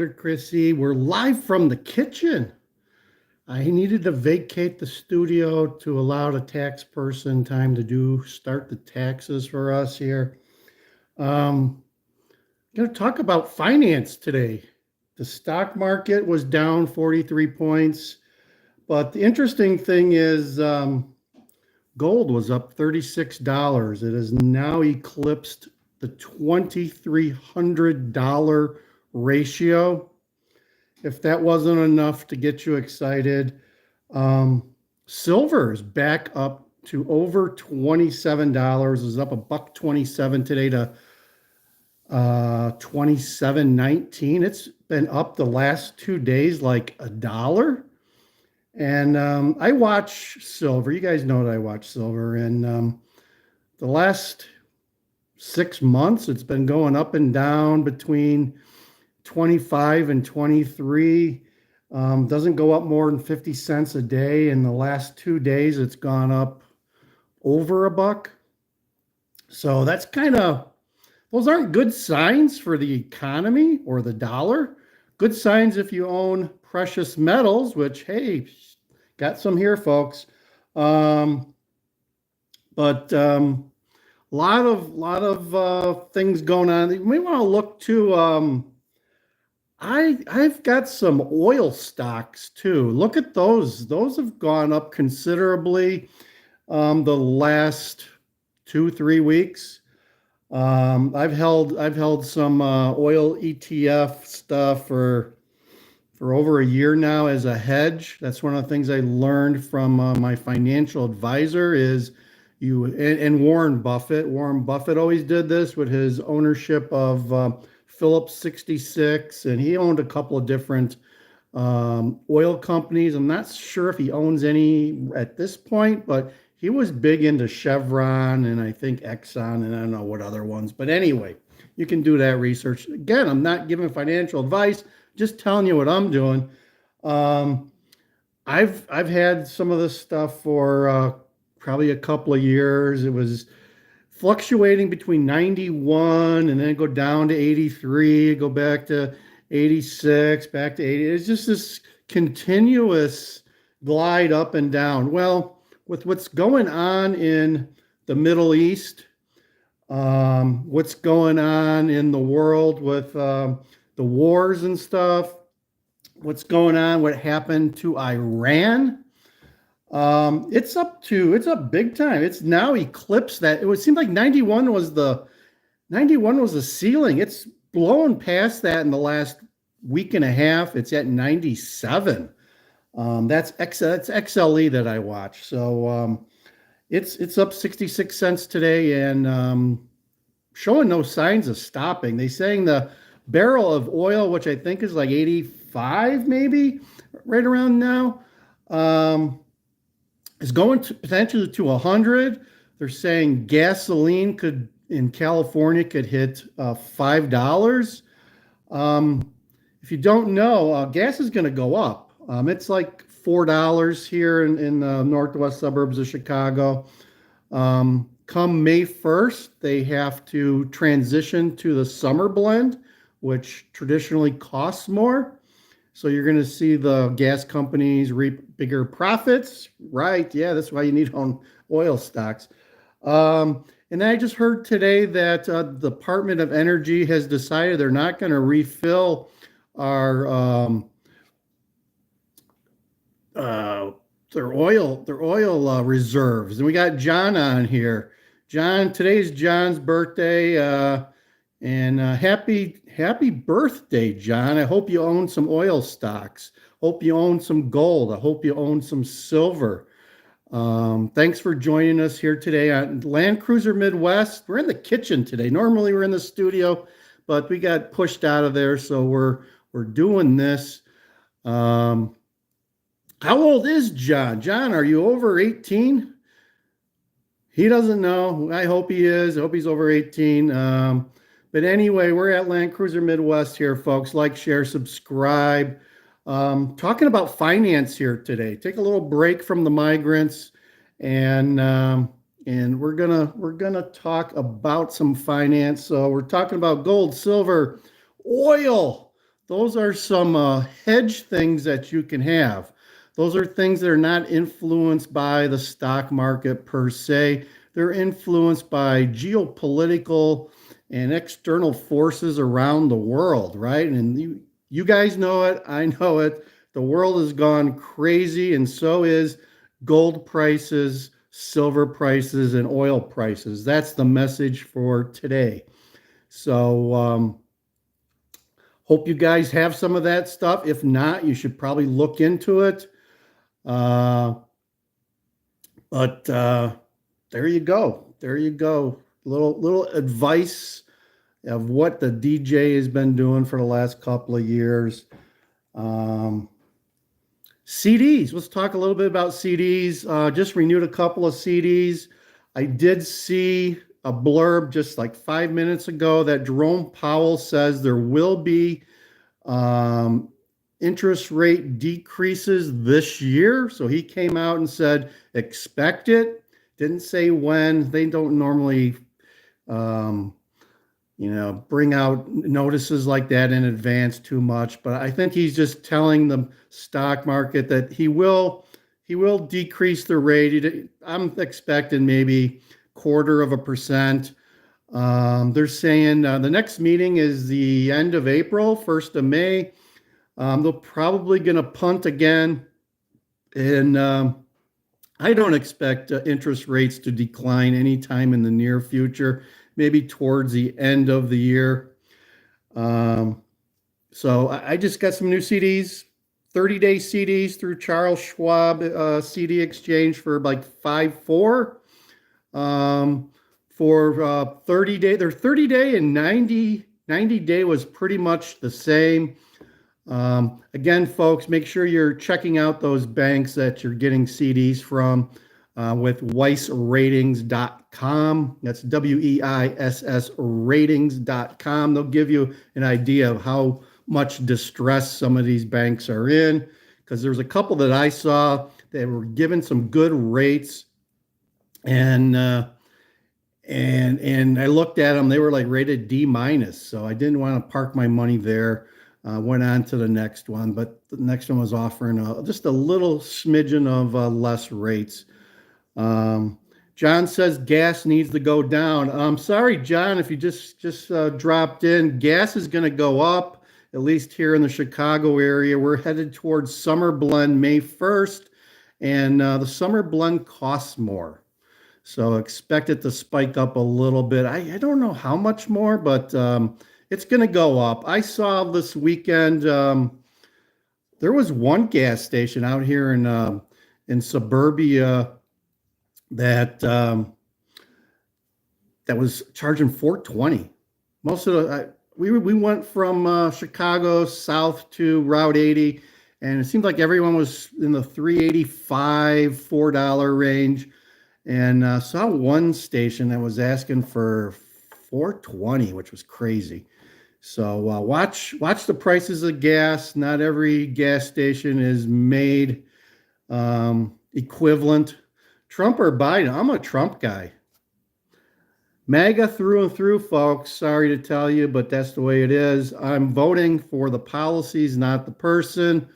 Chrissy. We're live from the kitchen. I needed to vacate the studio to allow the tax person time to start the taxes for us here. Um, going to talk about finance today. The stock market was down 43 points, but the interesting thing is gold was up $36. It has now eclipsed the $2,300 ratio. If that wasn't enough to get you excited, silver is back up to over $27. Is up a buck 27 today to 27.19. It's been up the last 2 days like a dollar. And I watch silver. You guys know that I watch silver. And the last 6 months, it's been going up and down between 25 and 23. Doesn't go up more than 50 cents a day. In the last 2 days, it's gone up over a buck. So that's those aren't good signs for the economy or the dollar. Good signs if you own precious metals, which, hey, got some here, folks. But lot of things going on. We want to look to I've got some oil stocks too. Look at those. Those have gone up considerably the last 2-3 weeks. I've held some oil ETF stuff for over a year now as a hedge. That's one of the things I learned from my financial advisor is and Warren Buffett. Warren Buffett always did this with his ownership of Phillips 66, and he owned a couple of different oil companies. I'm not sure if he owns any at this point, but he was big into Chevron and I think Exxon and I don't know what other ones. But anyway, you can do that research. Again, I'm not giving financial advice, just telling you what I'm doing. I've had some of this stuff for probably a couple of years. It was fluctuating between 91 and then go down to 83, go back to 86, back to 80. It's just this continuous glide up and down. Well, with what's going on in the Middle East, what's going on in the world with the wars and stuff, what's going on, what happened to Iran, it's up big time. It's now eclipsed that. It would seem like 91 was the ceiling. It's blown past that in the last week and a half. It's at 97. That's XLE that I watch. So it's up 66 cents today and showing no signs of stopping. They saying the barrel of oil, which I think is like 85 maybe right around now, is going to potentially to 100. They're saying gasoline in California could hit $5. If you don't know, gas is going to go up. It's like $4 here in the northwest suburbs of Chicago. Come May 1st, they have to transition to the summer blend, which traditionally costs more. So you're going to see the gas companies reap bigger profits, right? Yeah, that's why you need on oil stocks. And I just heard today that the Department of Energy has decided they're not going to refill our their oil reserves. And we got John on here. John, today's John's birthday. And happy birthday, John. I hope you own some oil stocks. Hope you own some gold. I hope you own some silver. Thanks for joining us here today on Land Cruiser Midwest. We're in the kitchen today. Normally we're in the studio, but we got pushed out of there, so we're doing this. How old is John? John, are you over 18? He doesn't know. I hope he is. I hope he's over 18. But anyway, we're at Land Cruiser Midwest here, folks. Like, share, subscribe. Talking about finance here today. Take a little break from the migrants, and we're gonna talk about some finance. So we're talking about gold, silver, oil, those are some hedge things that you can have. Those are things that are not influenced by the stock market per se. They're influenced by geopolitical and external forces around the world, right? And you guys know it. I know it. The world has gone crazy, and so is gold prices, silver prices, and oil prices. That's the message for today. So, hope you guys have some of that stuff. If not, you should probably look into it. Uh, but there you go. There you go. Little advice of what the DJ has been doing for the last couple of years. Um, CDs. Let's talk a little bit about CDs. Just renewed a couple of CDs. I did see a blurb just like 5 minutes ago that Jerome Powell says there will be um, interest rate decreases this year. So he came out and said, expect it. Didn't say when. They don't normally, um, bring out notices like that in advance too much. But I think he's just telling the stock market that he will decrease the rate. I'm expecting maybe 1/4%. They're saying the next meeting is the end of April, 1st of May. They're probably going to punt again. And I don't expect interest rates to decline anytime in the near future, maybe towards the end of the year. Um, so I just got some new CDs, 30-day CDs through Charles Schwab CD exchange for like 5.4. For 30-day, their 30-day and 90-day was pretty much the same. Again, folks, make sure you're checking out those banks that you're getting CDs from with weissratings.com. That's WEISS ratings.com. They'll give you an idea of how much distress some of these banks are in, because there's a couple that I saw that were given some good rates, and I looked at them. They were like rated D minus, so I didn't want to park my money there. Went on to the next one, but the next one was offering just a little smidgen of less rates. John says gas needs to go down. I'm sorry, John, if you just dropped in. Gas is going to go up, at least here in the Chicago area. We're headed towards summer blend May 1st, and the summer blend costs more. So expect it to spike up a little bit. I don't know how much more, but it's going to go up. I saw this weekend there was one gas station out here in suburbia that was charging $4.20. Most of the we went from Chicago south to Route 80, and it seemed like everyone was in the $3.85, $4 range. And saw one station that was asking for $4.20, which was crazy. So watch the prices of gas. Not every gas station is made equivalent. Trump or Biden? I'm a Trump guy. MAGA through and through, folks. Sorry to tell you, but that's the way it is. I'm voting for the policies, not the person.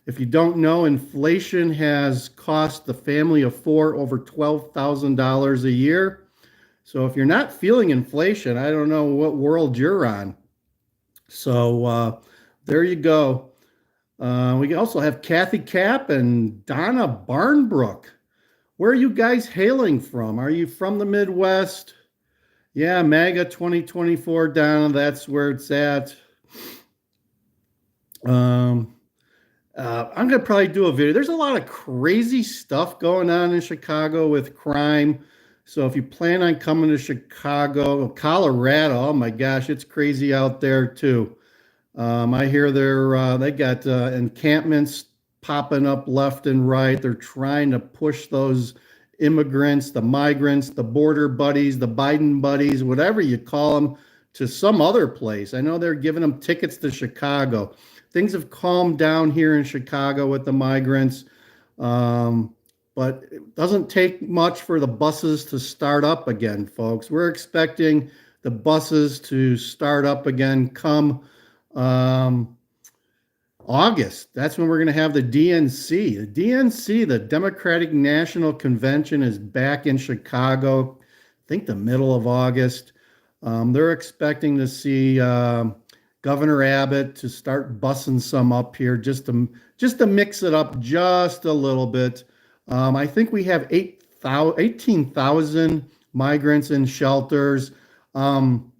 If you don't know, inflation has cost the family of four over $12,000 a year. So if you're not feeling inflation, I don't know what world you're on. So there you go. We also have Kathy Kapp and Donna Barnbrook. Where are you guys hailing from? Are you from the Midwest? Yeah, MAGA 2024, Donna, that's where it's at. I'm going to probably do a video. There's a lot of crazy stuff going on in Chicago with crime. So if you plan on coming to Chicago, Colorado, oh my gosh, it's crazy out there too. I hear they got encampments popping up left and right. They're trying to push those immigrants, the migrants, the border buddies, the Biden buddies, whatever you call them, to some other place. I know they're giving them tickets to Chicago. Things have calmed down here in Chicago with the migrants, but it doesn't take much for the buses to start up again, folks. We're expecting the buses to start up again come August. That's when we're going to have the DNC. The DNC, the Democratic National Convention, is back in Chicago. I think the middle of August. They're expecting to see Governor Abbott to start bussing some up here just to mix it up just a little bit. I think we have 18,000 migrants in shelters. Um,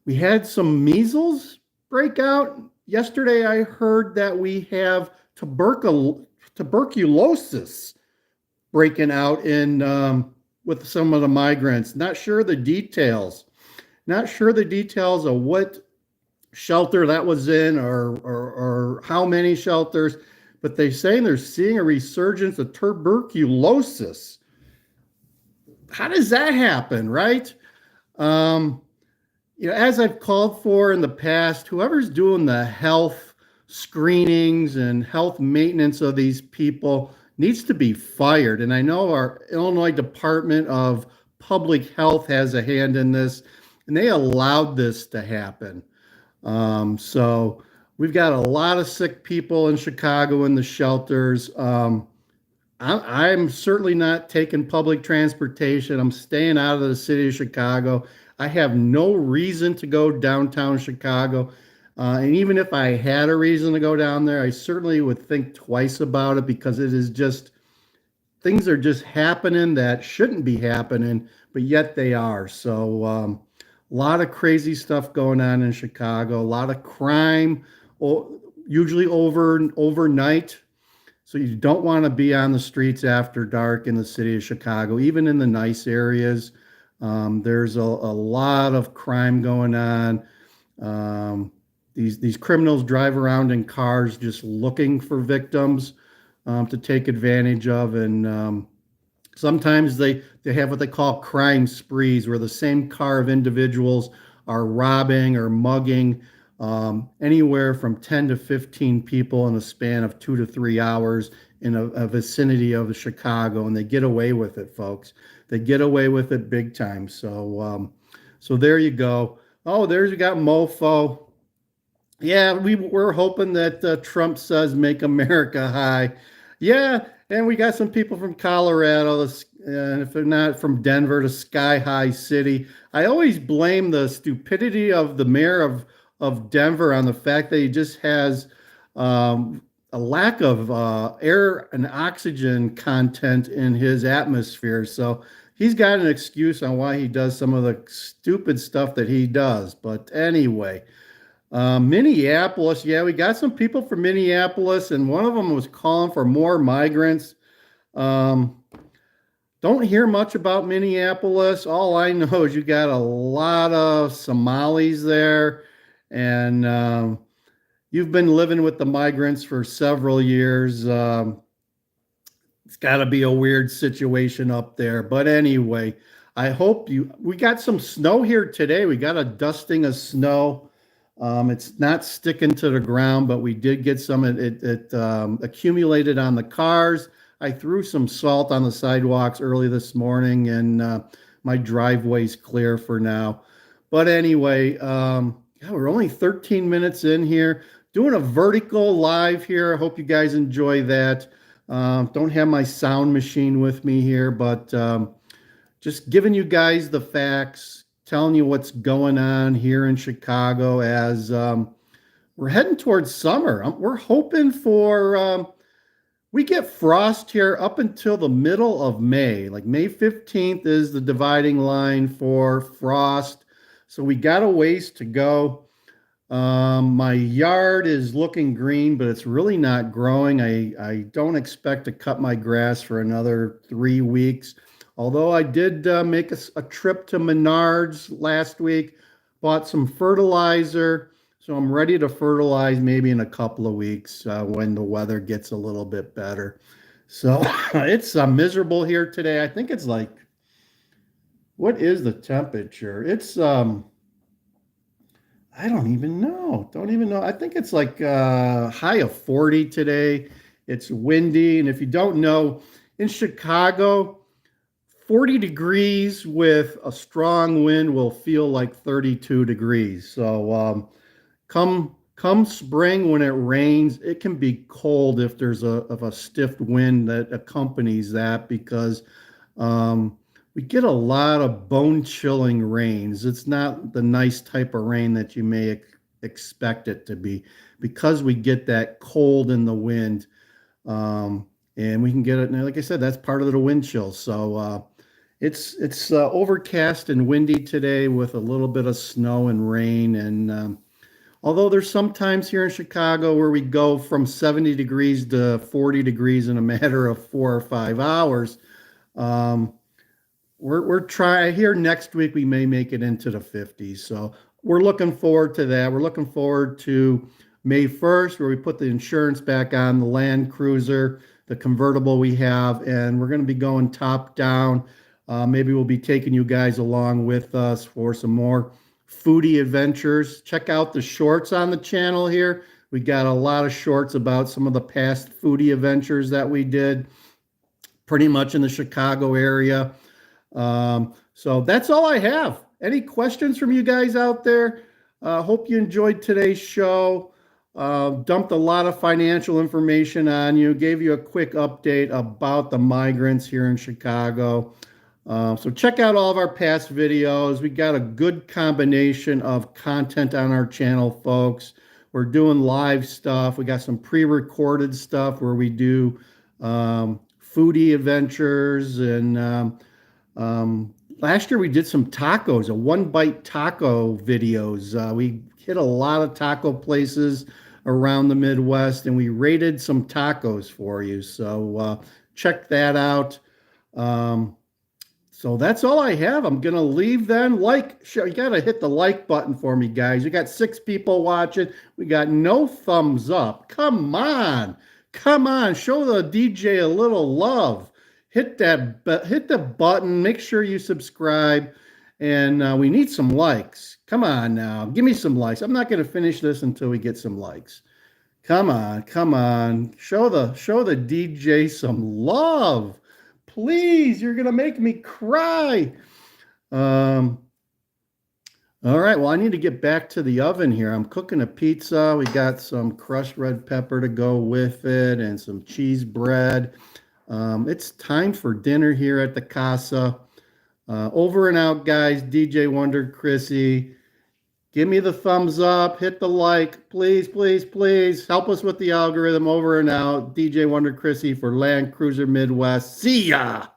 we had some measles breakout. Yesterday, I heard that we have tuberculosis breaking out in with some of the migrants. Not sure the details. Not sure the details of what shelter that was in or how many shelters, but they're saying they're seeing a resurgence of tuberculosis. How does that happen, right? Um, as I've called for in the past, whoever's doing the health screenings and health maintenance of these people needs to be fired. And I know our Illinois Department of Public Health has a hand in this, and they allowed this to happen. So we've got a lot of sick people in Chicago in the shelters. I'm certainly not taking public transportation. I'm staying out of the city of Chicago. I have no reason to go downtown Chicago. And even if I had a reason to go down there, I certainly would think twice about it because it is just things are just happening that shouldn't be happening, but yet they are. So a lot of crazy stuff going on in Chicago, a lot of crime, usually overnight. So you don't want to be on the streets after dark in the city of Chicago, even in the nice areas. There's a lot of crime going on. These criminals drive around in cars just looking for victims to take advantage of, and sometimes they have what they call crime sprees, where the same car of individuals are robbing or mugging anywhere from 10 to 15 people in a span of 2 to 3 hours in a vicinity of Chicago, and they get away with it, folks. They get away with it big time. So there you go. Oh, there's you got Mofo. Yeah, we're hoping that Trump says "Make America High." Yeah, and we got some people from Colorado, and if they're not from Denver, to Sky High City. I always blame the stupidity of the mayor of Denver on the fact that he just has a lack of air and oxygen content in his atmosphere. So he's got an excuse on why he does some of the stupid stuff that he does. But anyway. Minneapolis, yeah, we got some people from Minneapolis, and one of them was calling for more migrants. Um, don't hear much about Minneapolis. All I know is you got a lot of Somalis there, and you've been living with the migrants for several years. It's got to be a weird situation up there. But anyway, we got some snow here today. We got a dusting of snow. It's not sticking to the ground, but we did get some. It accumulated on the cars. I threw some salt on the sidewalks early this morning, and my driveway's clear for now. But anyway, yeah, we're only 13 minutes in here, doing a vertical live here. I hope you guys enjoy that. Don't have my sound machine with me here, but just giving you guys the facts, telling you what's going on here in Chicago as we're heading towards summer. We're hoping for we get frost here up until the middle of May. Like May 15th is the dividing line for frost. So we got a ways to go. My yard is looking green, but it's really not growing. I don't expect to cut my grass for another 3 weeks. Although I did make a trip to Menards last week, bought some fertilizer. So I'm ready to fertilize maybe in a couple of weeks when the weather gets a little bit better. So it's miserable here today. I think it's like, what is the temperature? It's I don't even know. Don't even know. I think it's like high of 40 today. It's windy. And if you don't know, in Chicago, 40 degrees with a strong wind will feel like 32 degrees. So come Come spring when it rains, it can be cold if there's a stiff wind that accompanies that because um, we get a lot of bone-chilling rains. It's not the nice type of rain that you may expect it to be because we get that cold in the wind. Um, and we can get it. And like I said, that's part of the wind chill. So it's overcast and windy today with a little bit of snow and rain. And although there's some times here in Chicago where we go from 70 degrees to 40 degrees in a matter of 4 or 5 hours, um, we're trying here next week. We may make it into the 50s. So we're looking forward to that. We're looking forward to May 1st, where we put the insurance back on the Land Cruiser, the convertible we have, and we're going to be going top down. Maybe we'll be taking you guys along with us for some more foodie adventures. Check out the shorts on the channel here. We got a lot of shorts about some of the past foodie adventures that we did, pretty much in the Chicago area. So that's all I have. Any questions from you guys out there? Hope you enjoyed today's show. Dumped a lot of financial information on you, gave you a quick update about the migrants here in Chicago. So check out all of our past videos. We got a good combination of content on our channel, folks. We're doing live stuff. We got some pre-recorded stuff where we do foodie adventures. And last year we did some tacos, a one-bite taco videos. We hit a lot of taco places around the Midwest, and we rated some tacos for you. So check that out. So that's all I have. I'm going to leave then. You got to hit the like button for me, guys. We got 6 people watching. We got no thumbs up. Come on. Come on. Show the DJ a little love. Hit the button. Make sure you subscribe. And we need some likes. Come on now. Give me some likes. I'm not going to finish this until we get some likes. Come on. Come on. Show the DJ some love. Please, you're going to make me cry. All right, well, I need to get back to the oven here. I'm cooking a pizza. We got some crushed red pepper to go with it and some cheese bread. It's time for dinner here at the Casa. Over and out, guys. DJ Wonder Chrissy. Give me the thumbs up. Hit the like. Please, please, please. Help us with the algorithm. Over and out. DJ Wonder Chrissy for Land Cruiser Midwest. See ya.